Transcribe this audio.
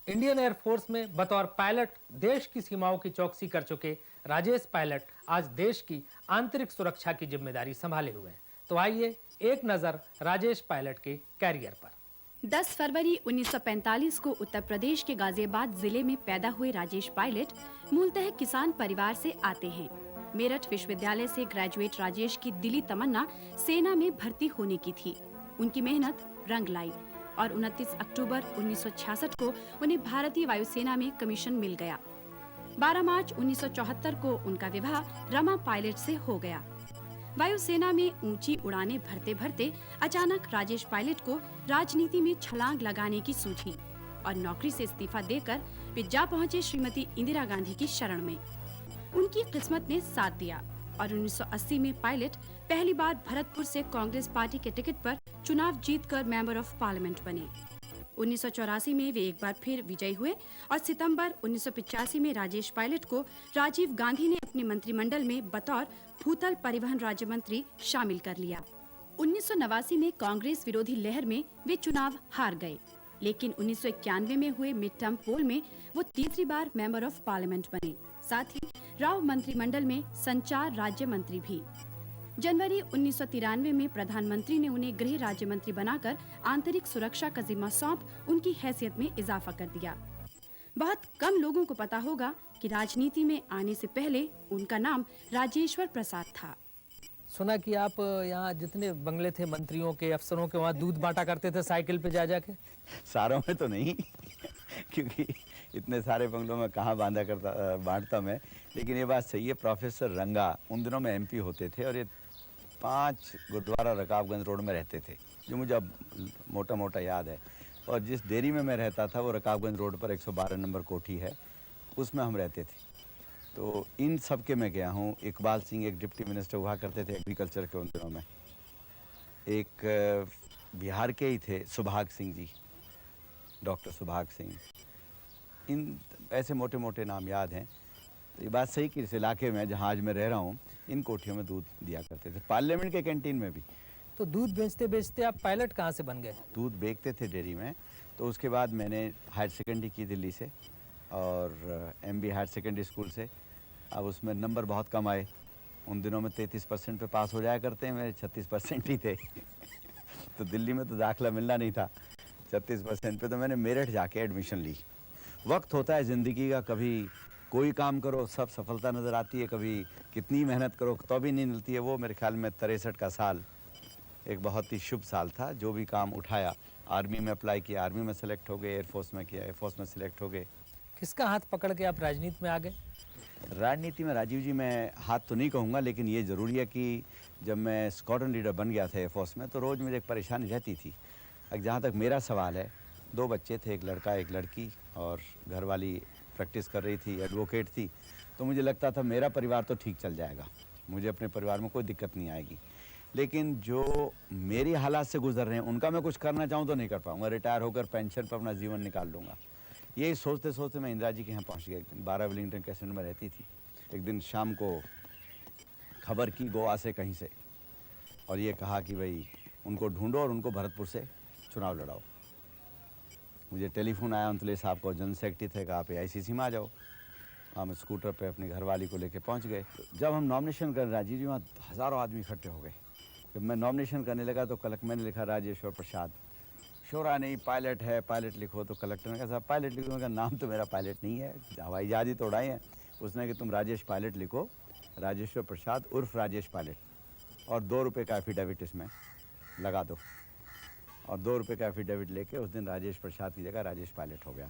Indian air force में बतौर pilot देश की सीमाओं की चौकसी कर चुके राजेश पायलट आज देश की आंतरिक सुरक्षा की जिम्मेदारी संभाले हुए हैं। तो आइए एक नजर राजेश पायलट के कैरियर पर। 10 फरवरी 1945 को उत्तर प्रदेश के गाजियाबाद जिले में पैदा हुए राजेश पायलट मूलतः किसान परिवार से आते हैं। मेरठ विश्वविद्यालय से ग्रेजुएट राजेश की दिली तमन्ना सेना में भर्ती होने की थी। उनकी मेहनत रंग लाई और 29 अक्टूबर 1966 को उन्हें भारतीय वायुसेना में कमीशन मिल गया। 12 मार्च 1974 को उनका विवाह रमा पायलट से हो गया। वायुसेना में ऊंची उड़ानें भरते भरते अचानक राजेश पायलट को राजनीति में छलांग लगाने की सूझी और नौकरी से इस्तीफा देकर वे जा पहुंचे श्रीमती इंदिरा गांधी की शरण में। उनकी किस्मत ने साथ दिया और 1980 में पायलट पहली बार भरतपुर से कांग्रेस पार्टी के टिकट पर चुनाव जीतकर मेंबर ऑफ पार्लियामेंट बने। 1984 में वे एक बार फिर विजयी हुए और सितंबर 1985 में राजेश पायलट को राजीव गांधी ने अपने मंत्रिमंडल में बतौर भूतल परिवहन राज्य मंत्री शामिल कर लिया। 1989 में कांग्रेस विरोधी लहर में वे चुनाव हार गए, लेकिन 1991 में हुए मिड टर्म पोल में वो तीसरी बार मेंबर ऑफ पार्लियामेंट बने। साथ ही राव मंत्रिमंडल में संचार राज्य मंत्री भी। जनवरी 1993 में प्रधानमंत्री ने उन्हें गृह राज्य मंत्री बनाकर आंतरिक सुरक्षा का जिम्मा सौंप उनकी हैसियत में इजाफा कर दिया। बहुत कम लोगों को पता होगा कि राजनीति में आने से पहले उनका नाम राजेश्वर प्रसाद था। सुना कि आप यहाँ जितने बंगले थे मंत्रियों के, अफसरों के, वहाँ दूध बांटा करते थे साइकिल पे जा जाके। सारों में तो नहीं क्योंकि इतने सारे बंगलों में कहाँ बांटता मैं। लेकिन ये बात सही है, प्रोफेसर रंगा उन दिनों में एमपी होते थे और ये 5 गुरुद्वारा रकाबगंज रोड में रहते थे, जो मुझे अब मोटा मोटा याद है। और जिस डेयरी में मैं रहता था वो रकाबगंज रोड पर 112 नंबर कोठी है, उसमें हम रहते थे। तो इन सब के मैं गया हूँ। इकबाल सिंह एक डिप्टी मिनिस्टर हुआ करते थे एग्रीकल्चर के उन दिनों में। एक बिहार के ही थे सुभाग सिंह जी, डॉक्टर सुभाग सिंह। इन ऐसे मोटे मोटे नाम याद हैं। तो ये बात सही कि इस इलाके में जहाँ आज मैं रह रहा हूँ, इन कोठियों में दूध दिया करते थे, पार्लियामेंट के कैंटीन में भी। तो दूध बेचते बेचते आप पायलट कहाँ से बन गए? दूध बेचते थे डेयरी में। तो उसके बाद मैंने हायर सेकेंडरी की दिल्ली से और एमबी हायर सेकेंडरी स्कूल से। अब उसमें नंबर बहुत कम आए। उन दिनों में 33% पे पास हो जाया करते हैं, मेरे 36% ही थे तो दिल्ली में तो दाखिला मिलना नहीं था 36% पे। तो मैंने मेरठ जाके एडमिशन ली। वक्त होता है ज़िंदगी का, कभी कोई काम करो सब सफलता नज़र आती है, कभी कितनी मेहनत करो तो भी नहीं मिलती है। वो मेरे ख्याल में 63 का साल एक बहुत ही शुभ साल था। जो भी काम उठाया, आर्मी में अप्लाई किया, आर्मी में सेलेक्ट हो गए, एयरफोर्स में किया, एयरफोर्स में सेलेक्ट हो गए। किसका हाथ पकड़ के आप राजनीति में आ गए? राजनीति में राजीव जी मैं हाथ तो नहीं कहूँगा, लेकिन ये ज़रूरी है कि जब मैं स्क्वाड्रन लीडर बन गया था एयरफोर्स में, तो रोज़ मुझे एक परेशानी रहती थी। अब जहाँ तक मेरा सवाल है, 2 बच्चे थे, एक लड़का एक लड़की, और घरवाली प्रैक्टिस कर रही थी, एडवोकेट थी। तो मुझे लगता था मेरा परिवार तो ठीक चल जाएगा, मुझे अपने परिवार में कोई दिक्कत नहीं आएगी। लेकिन जो मेरी हालात से गुजर रहे हैं उनका मैं कुछ करना चाहूँ तो नहीं कर पाऊँगा। रिटायर होकर पेंशन पर अपना जीवन निकाल लूँगा। यही सोचते सोचते मैं इंदिरा जी के यहाँ पहुँच गया। एक दिन 12 विलिंगटन कैसेंट में रहती थी। एक दिन शाम को खबर की गोवा से कहीं से, और ये कहा कि भाई उनको ढूंढो और उनको भरतपुर से चुनाव लड़ाओ। मुझे टेलीफोन आया उनतले साहब को, जनरल सेक्रेटरी थे, कहा आप AICC में आ जाओ। हम स्कूटर पे अपनी घरवाली को लेके पहुंच गए। जब हम नॉमिनेशन कर राजीव जी, वहाँ हज़ारों आदमी इकट्ठे हो गए। जब मैं नॉमिनेशन करने लगा तो कलेक्टर मैंने लिखा राजेश्वर प्रसाद। शोरा नहीं, पायलट है, पायलट लिखो। तो कलेक्टर ने कहा साहब पायलट लिखो। मेरा नाम तो मेरा पायलट नहीं है, हवाई जहाज ही तो उड़ाए हैं। उसने कि तुम राजेश पायलट लिखो, राजेश्वर प्रसाद उर्फ राजेश पायलट, और 2 रुपये का एफिडेविट इसमें लगा दो। और 2 रुपये का एफिडेविट लेके उस दिन राजेश प्रसाद की जगह राजेश पायलट हो गया।